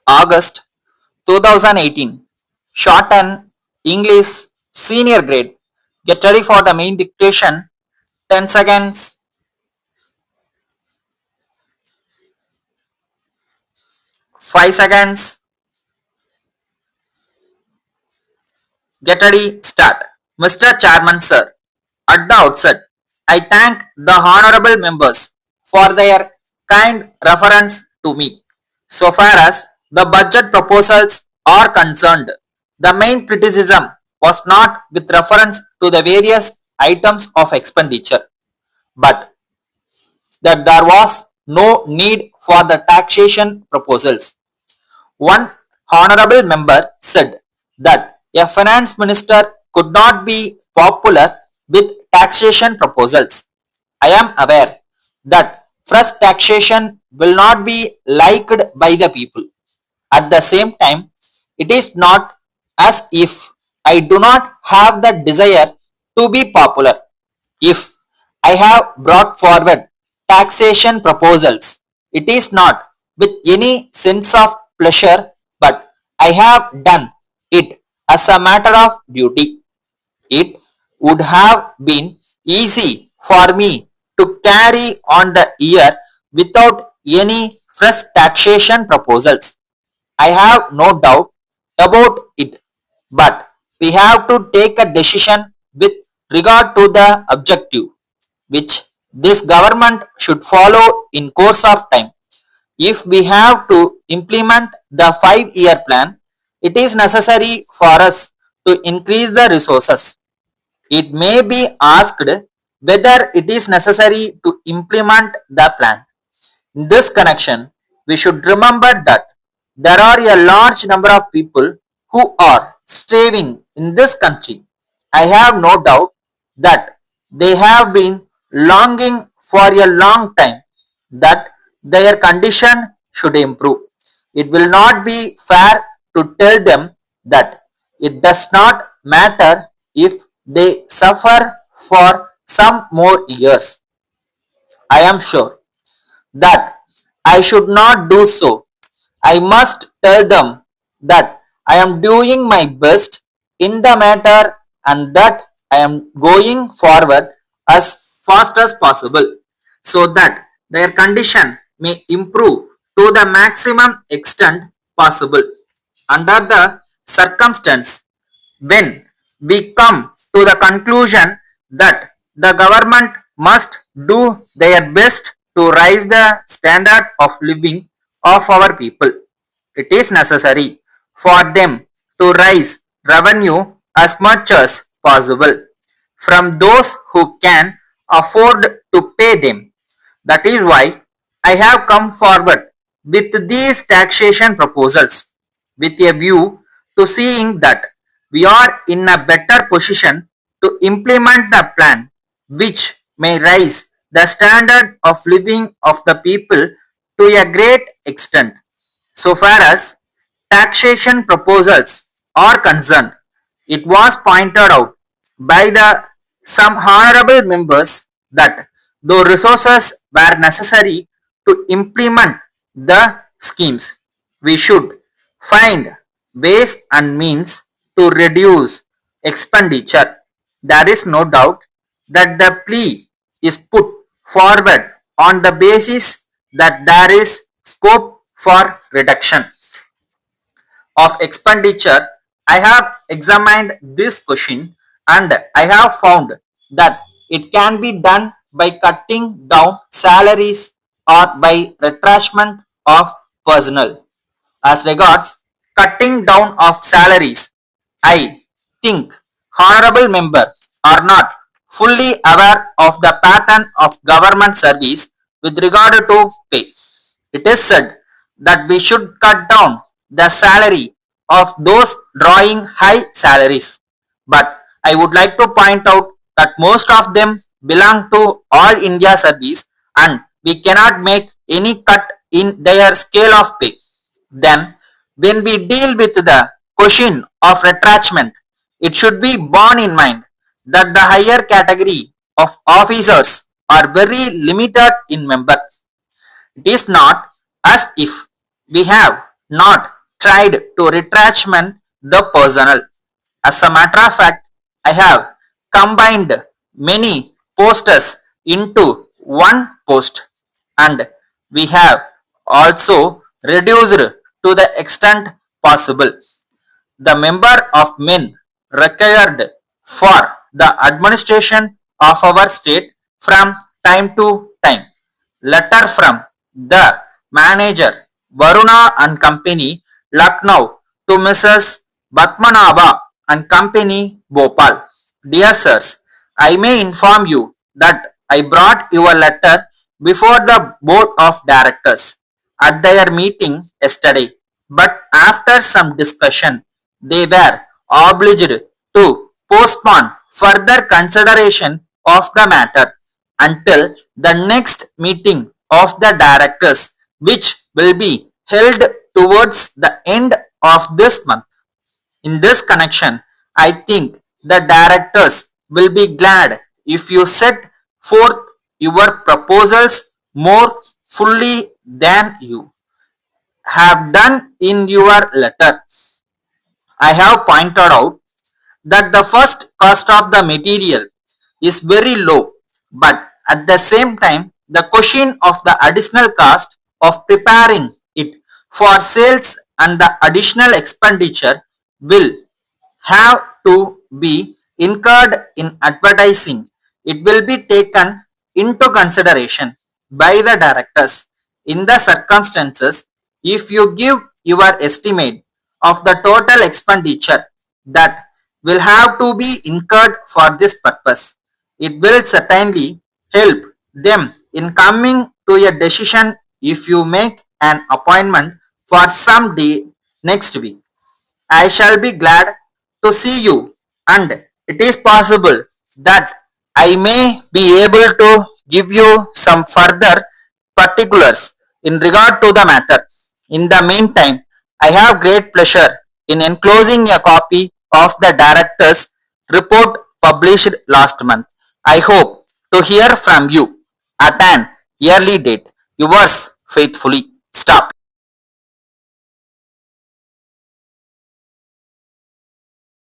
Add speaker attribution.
Speaker 1: August 2018. Shorthand English Senior Grade. Get ready for the main dictation. 10 seconds. 5 seconds. Get ready. Start. Mr. Chairman Sir, at the outset, I thank the honorable members for their kind reference to me. So far as the budget proposals are concerned, the main criticism was not with reference to the various items of expenditure, but that there was no need for the taxation proposals. One honorable member said that a finance minister could not be popular with taxation proposals. I am aware that fresh taxation will not be liked by the people. At the same time, it is not as if I do not have the desire to be popular. If I have brought forward taxation proposals, it is not with any sense of pleasure, but I have done it as a matter of duty. It would have been easy for me to carry on the year without any fresh taxation proposals. I have no doubt about it, but we have to take a decision with regard to the objective which this government should follow in course of time. If we have to implement the 5-year plan, it is necessary for us to increase the resources. It may be asked whether it is necessary to implement the plan. In this connection, we should remember that there are a large number of people who are starving in this country. I have no doubt that they have been longing for a long time that their condition should improve. It will not be fair to tell them that it does not matter if they suffer for some more years. I am sure that I should not do so. I must tell them that I am doing my best in the matter and that I am going forward as fast as possible so that their condition may improve to the maximum extent possible. Under the circumstance, when we come to the conclusion that the government must do their best to raise the standard of living of our people, it is necessary for them to raise revenue as much as possible from those who can afford to pay them. That is why I have come forward with these taxation proposals with a view to seeing that we are in a better position to implement the plan which may raise the standard of living of the people to a great extent. So far as taxation proposals are concerned, it was pointed out by the some honorable members that though resources were necessary to implement the schemes, we should find ways and means to reduce expenditure. There is no doubt that the plea is put forward on the basis that there is scope for reduction of expenditure. I have examined this question and I have found that it can be done by cutting down salaries or by retrenchment of personnel. As regards cutting down of salaries, I think honorable member are not fully aware of the pattern of government service with regard to pay. It is said that we should cut down the salary of those drawing high salaries. But I would like to point out that most of them belong to all India service and we cannot make any cut in their scale of pay. Then, when we deal with the question of retrenchment, it should be borne in mind that the higher category of officers are very limited in member. It is not as if we have not tried to retrenchment the personnel. As a matter of fact, I have combined many posters into one post, and we have also reduced to the extent possible the number of men required for the administration of our state from time to time. Letter from the manager Varuna and Company, Lucknow, to Mrs. Batmanaba and Company, Bhopal. Dear sirs, I may inform you that I brought your letter before the board of directors at their meeting yesterday, but after some discussion, they were obliged to postpone further consideration of the matter until the next meeting of the directors, which will be held towards the end of this month. In this connection, I think the directors will be glad if you set forth your proposals more fully than you have done in your letter. I have pointed out that the first cost of the material is very low, but at the same time, the question of the additional cost of preparing it for sales and the additional expenditure will have to be incurred in advertising. It will be taken into consideration by the directors. In the circumstances, if you give your estimate of the total expenditure that will have to be incurred for this purpose, it will certainly help them in coming to a decision if you make an appointment for some day next week. I shall be glad to see you, and it is possible that I may be able to give you some further particulars in regard to the matter. In the meantime, I have great pleasure in enclosing a copy of the director's report published last month. I hope to hear from you at an early date. Yours faithfully. Stop.